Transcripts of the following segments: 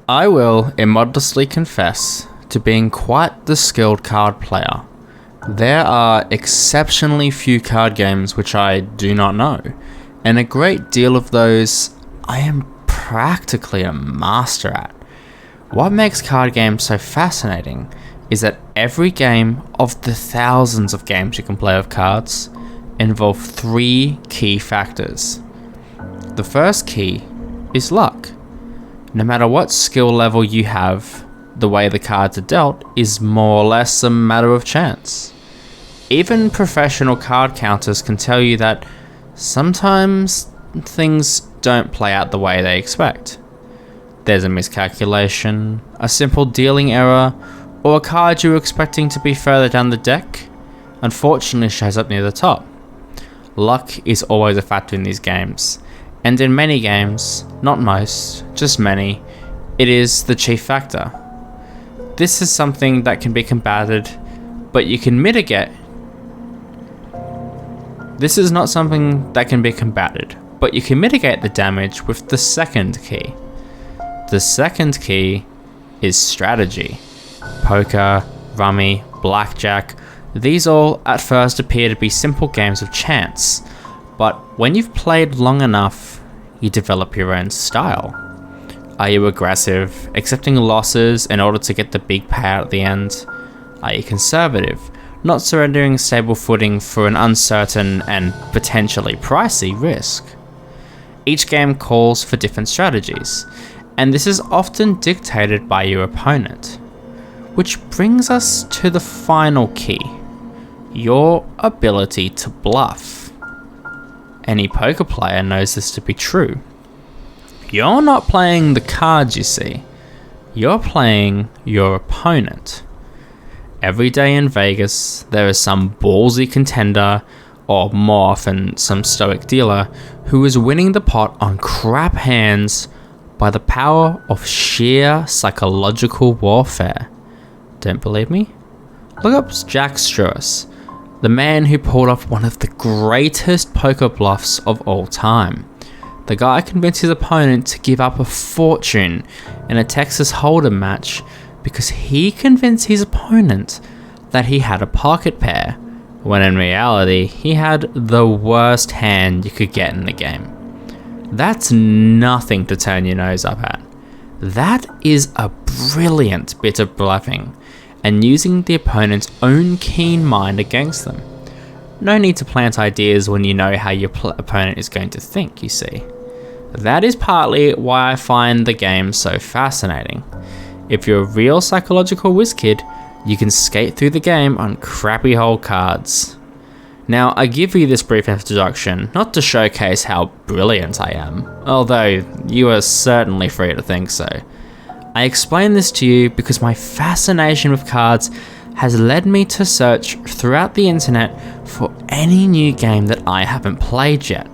I will immodestly confess to being quite the skilled card player. There are exceptionally few card games which I do not know, and a great deal of those I am practically a master at. What makes card games so fascinating is that every game of the thousands of games you can play with cards involve three key factors. The first key is luck. No matter what skill level you have, the way the cards are dealt is more or less a matter of chance. Even professional card counters can tell you that sometimes things don't play out the way they expect. There's a miscalculation, a simple dealing error, or a card you were expecting to be further down the deck unfortunately shows up near the top. Luck is always a factor in these games, and in many games, not most, just many, it is the chief factor. This is something that can be combated, but you can mitigate. This is not something that can be combated, but you can mitigate the damage with the second key. The second key is strategy. Poker, rummy, blackjack, these all at first appear to be simple games of chance, but when you've played long enough, you develop your own style. Are you aggressive, accepting losses in order to get the big payout at the end? Are you conservative, not surrendering stable footing for an uncertain and potentially pricey risk? Each game calls for different strategies, and this is often dictated by your opponent. Which brings us to the final key, your ability to bluff. Any poker player knows this to be true. You're not playing the cards, you see. You're playing your opponent. Every day in Vegas, there is some ballsy contender, or more often some stoic dealer, who is winning the pot on crap hands by the power of sheer psychological warfare. Don't believe me? Look up Jack Struess, the man who pulled off one of the greatest poker bluffs of all time. The guy convinced his opponent to give up a fortune in a Texas Hold'em match because he convinced his opponent that he had a pocket pair, when in reality he had the worst hand you could get in the game. That's nothing to turn your nose up at. That is a brilliant bit of bluffing, and using the opponent's own keen mind against them. No need to plant ideas when you know how your opponent is going to think, you see. That is partly why I find the game so fascinating. If you're a real psychological whiz kid, you can skate through the game on crappy hole cards. Now, I give you this brief introduction not to showcase how brilliant I am, although you are certainly free to think so. I explain this to you because my fascination with cards has led me to search throughout the internet for any new game that I haven't played yet.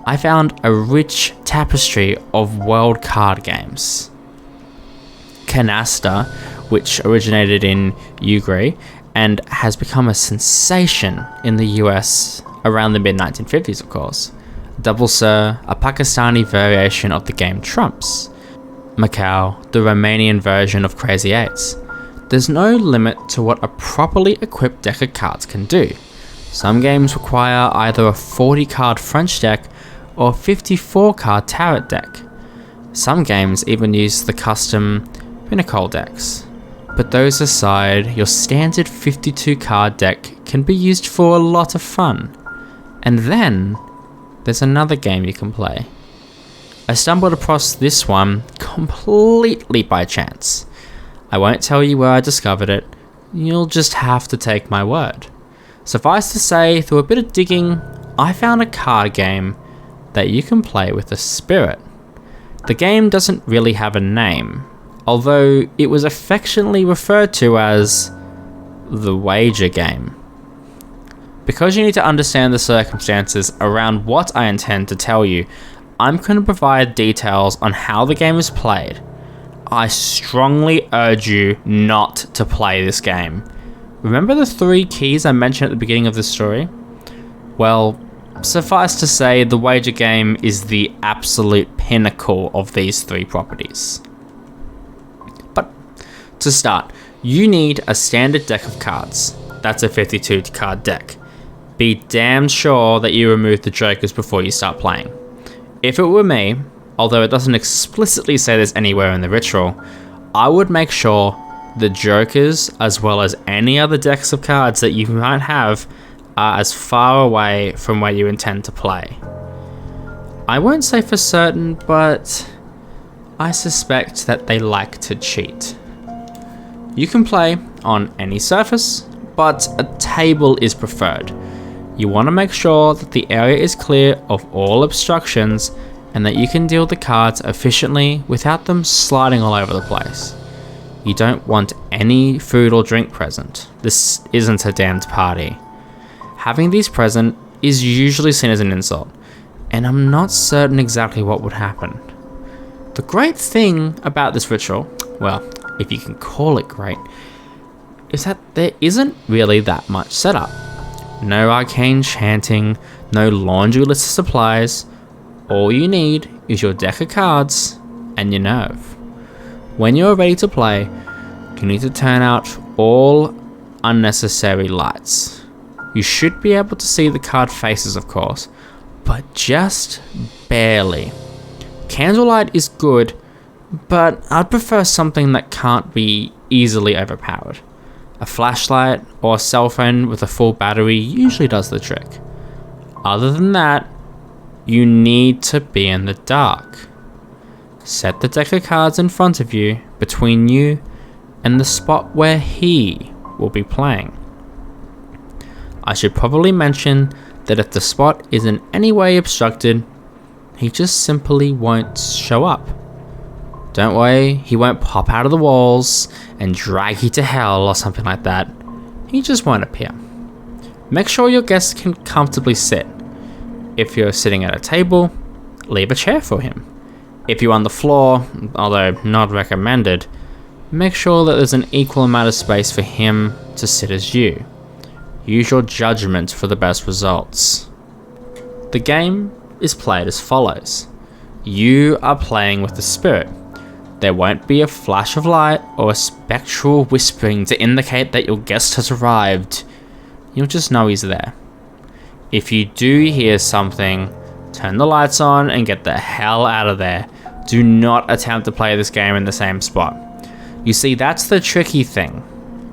I found a rich tapestry of world card games. Canasta, which originated in Uruguay and has become a sensation in the US around the mid-1950s, of course. Double Sir, a Pakistani variation of the game Trumps. Macau, the Romanian version of Crazy Eights. There's no limit to what a properly equipped deck of cards can do. Some games require either a 40 card French deck or 54 card tarot deck. Some games even use the custom Pinnacle decks. But those aside, your standard 52 card deck can be used for a lot of fun. And then there's another game you can play. I stumbled across this one completely by chance. I won't tell you where I discovered it, you'll just have to take my word. Suffice to say, through a bit of digging, I found a card game that you can play with a spirit. The game doesn't really have a name, although it was affectionately referred to as the wager game. Because you need to understand the circumstances around what I intend to tell you, I'm going to provide details on how the game is played. I strongly urge you not to play this game. Remember the 3 keys I mentioned at the beginning of this story? Well, suffice to say, the wager game is the absolute pinnacle of these 3 properties. To start, you need a standard deck of cards. That's a 52 card deck. Be damn sure that you remove the jokers before you start playing. If it were me, although it doesn't explicitly say this anywhere in the ritual, I would make sure the jokers, as well as any other decks of cards that you might have, are as far away from where you intend to play. I won't say for certain, but I suspect that they like to cheat. You can play on any surface, but a table is preferred. You want to make sure that the area is clear of all obstructions and that you can deal the cards efficiently without them sliding all over the place. You don't want any food or drink present. This isn't a dance party. Having these present is usually seen as an insult, and I'm not certain exactly what would happen. The great thing about this ritual, well, if you can call it great, is that there isn't really that much setup. No arcane chanting, no laundry list of supplies. All you need is your deck of cards and your nerve. When you're ready to play, you need to turn out all unnecessary lights. You should be able to see the card faces, of course, but just barely. Candlelight is good, but I'd prefer something that can't be easily overpowered. A flashlight or a cell phone with a full battery usually does the trick. Other than that, you need to be in the dark. Set the deck of cards in front of you, between you and the spot where he will be playing. I should probably mention that if the spot is in any way obstructed, he just simply won't show up. Don't worry, he won't pop out of the walls and drag you to hell or something like that. He just won't appear. Make sure your guests can comfortably sit. If you're sitting at a table, leave a chair for him. If you're on the floor, although not recommended, make sure that there's an equal amount of space for him to sit as you. Use your judgment for the best results. The game is played as follows. You are playing with the spirit. There won't be a flash of light or a spectral whispering to indicate that your guest has arrived. You'll just know he's there. If you do hear something, turn the lights on and get the hell out of there. Do not attempt to play this game in the same spot. You see, that's the tricky thing.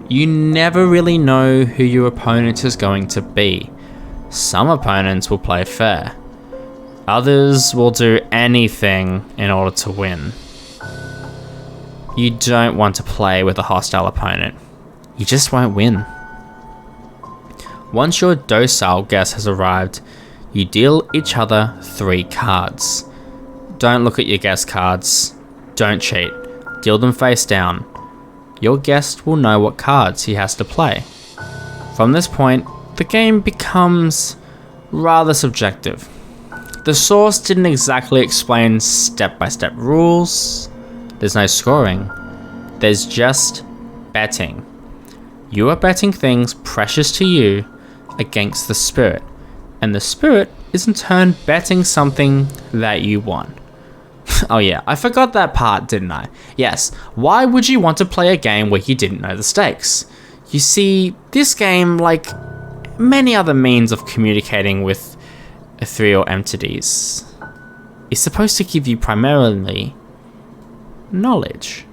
You never really know who your opponent is going to be. Some opponents will play fair. Others will do anything in order to win. You don't want to play with a hostile opponent. You just won't win. Once your docile guest has arrived, you deal each other 3 cards. Don't look at your guest cards. Don't cheat. Deal them face down. Your guest will know what cards he has to play. From this point, the game becomes rather subjective. The source didn't exactly explain step-by-step rules. There's no scoring. There's just betting. You are betting things precious to you against the spirit, and the spirit is in turn betting something that you won. Oh yeah, I forgot that part, didn't I? Yes, why would you want to play a game where you didn't know the stakes? You see, this game, like many other means of communicating with ethereal entities, is supposed to give you primarily knowledge.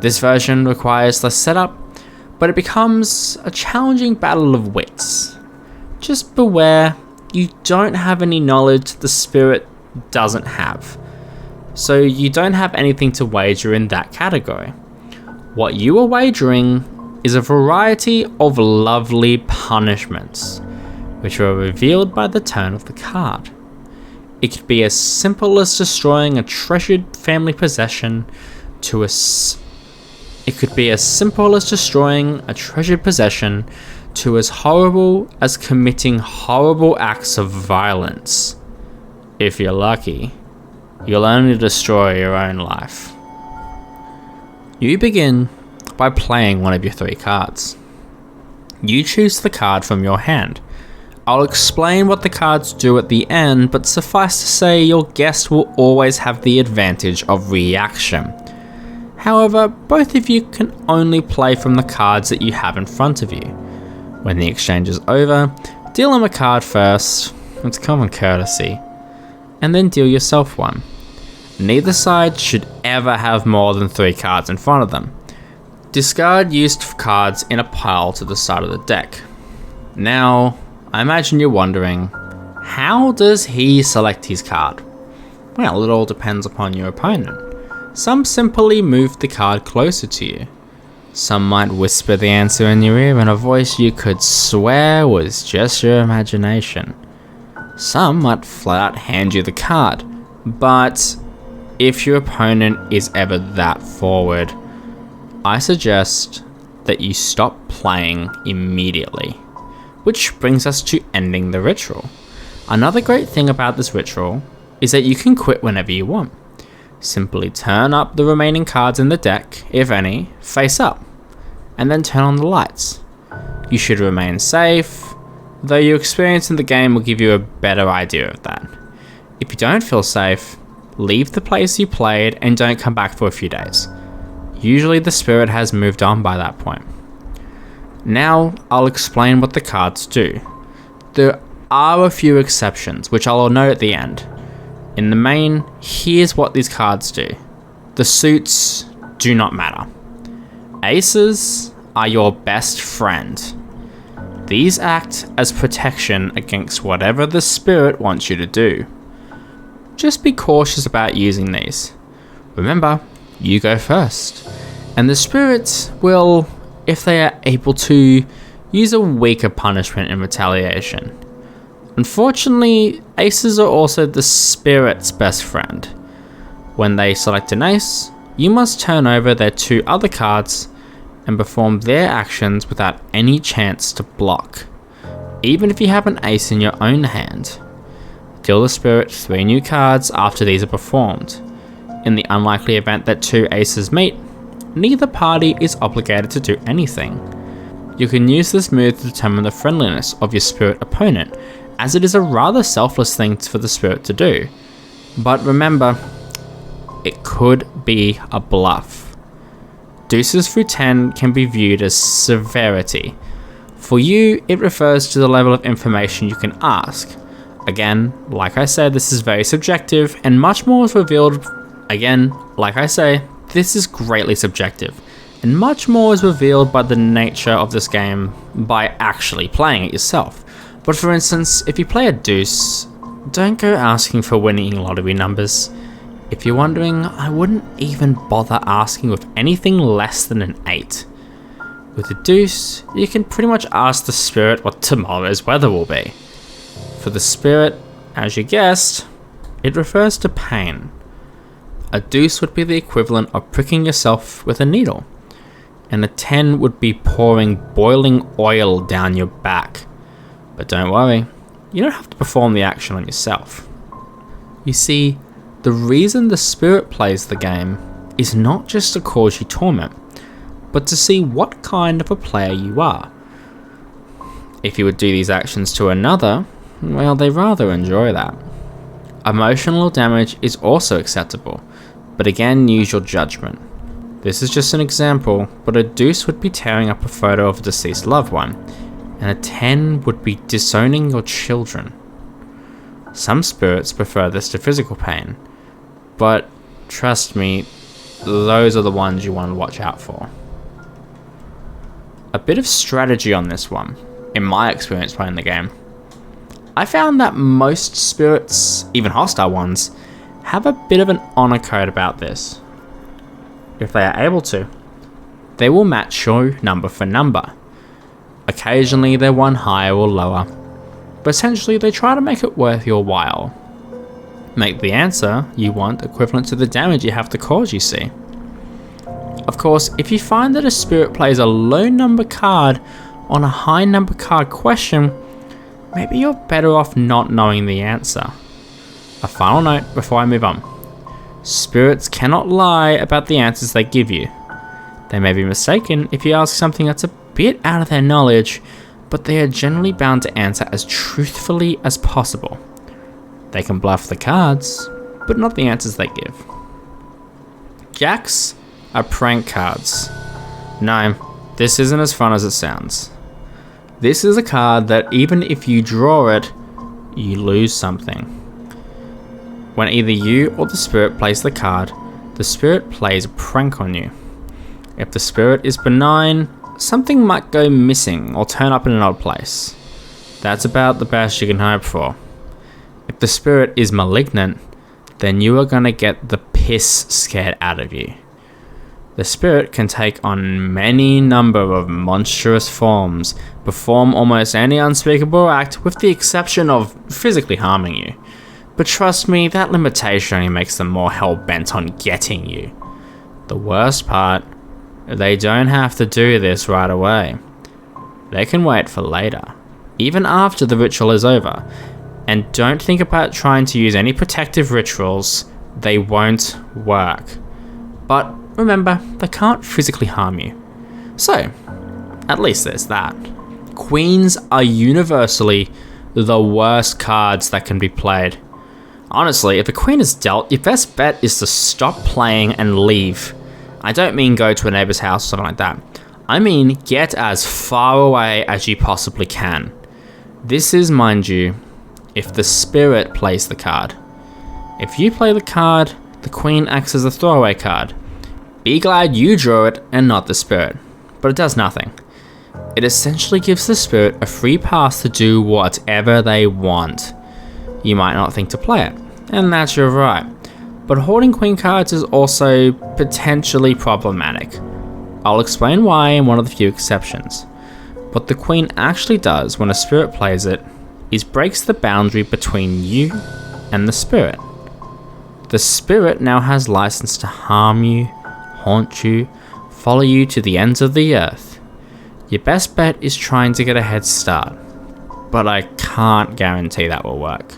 This version requires less setup, but it becomes a challenging battle of wits. Just beware, you don't have any knowledge the spirit doesn't have, so you don't have anything to wager in that category. What you are wagering is a variety of lovely punishments, which are revealed by the turn of the card. It could be as simple as destroying a treasured family possession to as horrible as committing horrible acts of violence. If you're lucky, you'll only destroy your own life. You begin by playing one of your 3 cards. You choose the card from your hand. I'll explain what the cards do at the end, but suffice to say your guest will always have the advantage of reaction. However, both of you can only play from the cards that you have in front of you. When the exchange is over, deal them a card first, it's common courtesy, and then deal yourself one. Neither side should ever have more than 3 cards in front of them. Discard used cards in a pile to the side of the deck. Now, I imagine you're wondering, how does he select his card? Well, it all depends upon your opponent. Some simply move the card closer to you. Some might whisper the answer in your ear in a voice you could swear was just your imagination. Some might flat out hand you the card, but if your opponent is ever that forward, I suggest that you stop playing immediately. Which brings us to ending the ritual. Another great thing about this ritual is that you can quit whenever you want. Simply turn up the remaining cards in the deck, if any, face up, and then turn on the lights. You should remain safe, though your experience in the game will give you a better idea of that. If you don't feel safe, leave the place you played and don't come back for a few days. Usually the spirit has moved on by that point. Now I'll explain what the cards do. There are a few exceptions, which I'll note at the end. In the main, here's what these cards do. The suits do not matter. Aces are your best friend. These act as protection against whatever the spirit wants you to do. Just be cautious about using these. Remember, you go first, and the spirits will, if they are able to, use a weaker punishment in retaliation. Unfortunately, aces are also the spirit's best friend. When they select an ace, you must turn over their 2 other cards and perform their actions without any chance to block, even if you have an ace in your own hand. Deal the spirit 3 new cards after these are performed. In the unlikely event that 2 aces meet, neither party is obligated to do anything. You can use this move to determine the friendliness of your spirit opponent, as it is a rather selfless thing for the spirit to do. But remember, it could be a bluff. Deuces through 10 can be viewed as severity. For you, it refers to the level of information you can ask. Again, like I said, this is very subjective, and much more is revealed. Again, like I say, this is greatly subjective, and much more is revealed by the nature of this game by actually playing it yourself. But for instance, if you play a deuce, don't go asking for winning lottery numbers. If you're wondering, I wouldn't even bother asking with anything less than an 8. With a deuce, you can pretty much ask the spirit what tomorrow's weather will be. For the spirit, as you guessed, it refers to pain. A deuce would be the equivalent of pricking yourself with a needle, and a 10 would be pouring boiling oil down your back. But don't worry, you don't have to perform the action on yourself. You see, the reason the spirit plays the game is not just to cause you torment, but to see what kind of a player you are. If you would do these actions to another, well, they rather enjoy that. Emotional damage is also acceptable, but again, use your judgment. This is just an example, but a deuce would be tearing up a photo of a deceased loved one, and a 10 would be disowning your children. Some spirits prefer this to physical pain, but trust me, those are the ones you want to watch out for. A bit of strategy on this one, in my experience playing the game. I found that most spirits, even hostile ones, have a bit of an honor code about this. If they are able to, they will match your number for number. Occasionally they're one higher or lower, but essentially they try to make it worth your while. Make the answer you want equivalent to the damage you have to cause, you see. Of course, if you find that a spirit plays a low number card on a high number card question, maybe you're better off not knowing the answer. A final note before I move on. Spirits cannot lie about the answers they give you. They may be mistaken if you ask something that's a bit out of their knowledge, but they are generally bound to answer as truthfully as possible. They can bluff the cards, but not the answers they give. Jacks are prank cards. No, this isn't as fun as it sounds. This is a card that even if you draw it, you lose something. When either you or the spirit plays the card, the spirit plays a prank on you. If the spirit is benign, something might go missing or turn up in an odd place. That's about the best you can hope for. If the spirit is malignant, then you are gonna get the piss scared out of you. The spirit can take on many number of monstrous forms, perform almost any unspeakable act with the exception of physically harming you. But trust me, that limitation only makes them more hell-bent on getting you. The worst part, they don't have to do this right away. They can wait for later, even after the ritual is over. And don't think about trying to use any protective rituals, they won't work. But remember, they can't physically harm you. So, at least there's that. Queens are universally the worst cards that can be played. Honestly, if a queen is dealt, your best bet is to stop playing and leave. I don't mean go to a neighbor's house or something like that. I mean get as far away as you possibly can. This is, mind you, if the spirit plays the card. If you play the card, the queen acts as a throwaway card. Be glad you drew it and not the spirit, but it does nothing. It essentially gives the spirit a free pass to do whatever they want. You might not think to play it, and that's your right, but hoarding queen cards is also potentially problematic. I'll explain why in one of the few exceptions. What the queen actually does when a spirit plays it is breaks the boundary between you and the spirit. The spirit now has license to harm you, haunt you, follow you to the ends of the earth. Your best bet is trying to get a head start, but I can't guarantee that will work.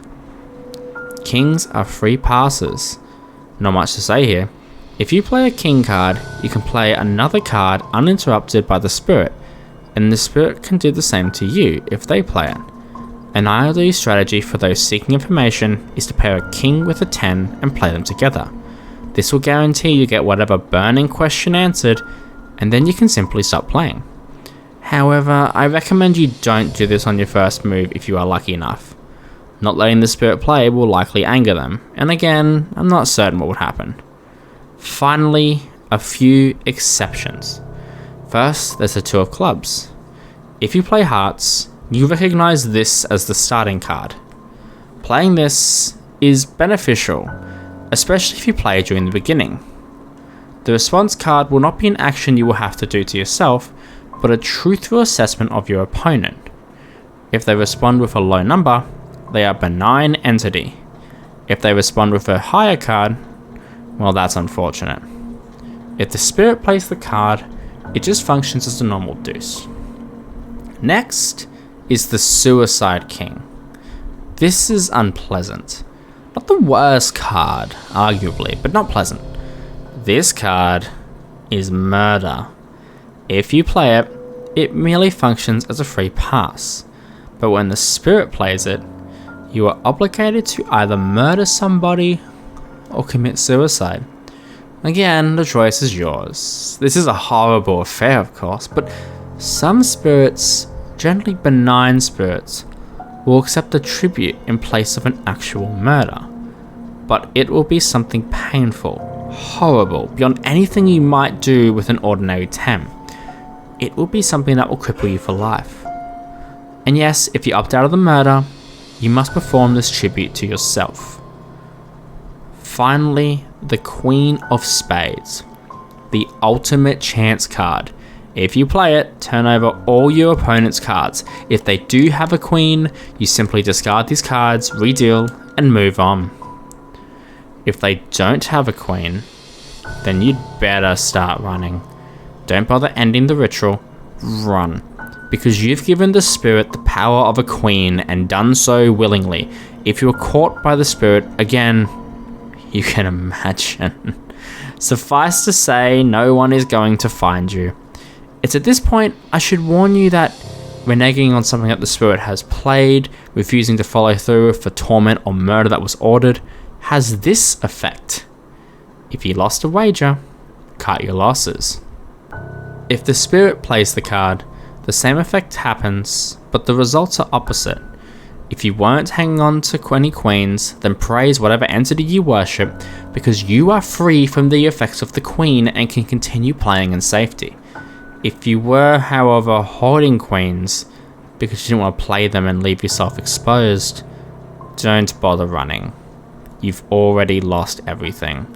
Kings are free passes. Not much to say here. If you play a king card, you can play another card uninterrupted by the spirit, and the spirit can do the same to you if they play it. An ideal strategy for those seeking information is to pair a king with a 10 and play them together. This will guarantee you get whatever burning question answered, and then you can simply stop playing. However, I recommend you don't do this on your first move if you are lucky enough. Not letting the spirit play will likely anger them, and again, I'm not certain what would happen. Finally, a few exceptions. First, there's the Two of Clubs. If you play hearts, you recognize this as the starting card. Playing this is beneficial, especially if you play during the beginning. The response card will not be an action you will have to do to yourself, but a truthful assessment of your opponent. If they respond with a low number, they are a benign entity. If they respond with a higher card, well, that's unfortunate. If the spirit plays the card, it just functions as a normal deuce. Next is the Suicide King. This is unpleasant. Not the worst card, arguably, but not pleasant. This card is murder. If you play it, it merely functions as a free pass. But when the spirit plays it, you are obligated to either murder somebody or commit suicide. Again, the choice is yours. This is a horrible affair, of course, but some spirits, generally benign spirits, will accept a tribute in place of an actual murder. But it will be something painful, horrible, beyond anything you might do with an ordinary 10. It will be something that will cripple you for life. And yes, if you opt out of the murder, you must perform this tribute to yourself. Finally, the Queen of Spades, the ultimate chance card. If you play it, turn over all your opponent's cards. If they do have a queen, you simply discard these cards, redeal, and move on. If they don't have a queen, then you'd better start running. Don't bother ending the ritual, run. Because you've given the spirit the power of a queen and done so willingly. If you're caught by the spirit, again, you can imagine. Suffice to say, no one is going to find you. It's at this point I should warn you that reneging on something that the spirit has played, refusing to follow through for torment or murder that was ordered, has this effect. If you lost a wager, cut your losses. If the spirit plays the card, the same effect happens, but the results are opposite. If you weren't hanging on to any queens, then praise whatever entity you worship, because you are free from the effects of the queen and can continue playing in safety. If you were, however, hoarding queens, because you didn't want to play them and leave yourself exposed, don't bother running. You've already lost everything.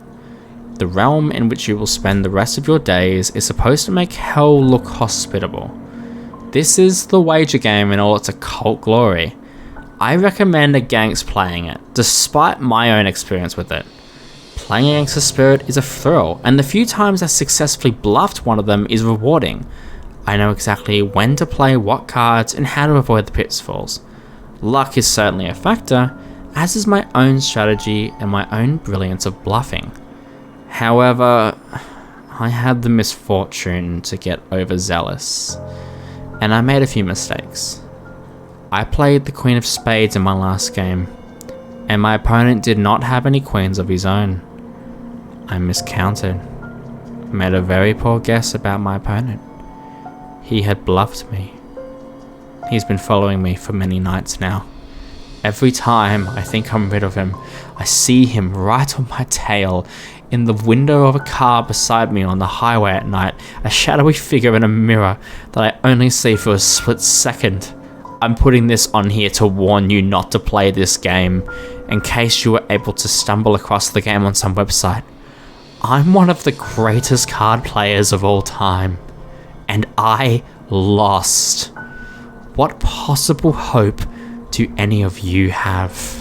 The realm in which you will spend the rest of your days is supposed to make hell look hospitable. This is the wager game in all its occult glory. I recommend against playing it, despite my own experience with it. Playing against a spirit is a thrill, and the few times I successfully bluffed one of them is rewarding. I know exactly when to play what cards and how to avoid the pitfalls. Luck is certainly a factor, as is my own strategy and my own brilliance of bluffing. However, I had the misfortune to get overzealous, and I made a few mistakes. I played the Queen of Spades in my last game, and my opponent did not have any queens of his own. I miscounted, made a very poor guess about my opponent. He had bluffed me. He's been following me for many nights now. Every time I think I'm rid of him, I see him right on my tail, in the window of a car beside me on the highway at night, a shadowy figure in a mirror that I only see for a split second. I'm putting this on here to warn you not to play this game, in case you were able to stumble across the game on some website. I'm one of the greatest card players of all time, and I lost. What possible hope do any of you have?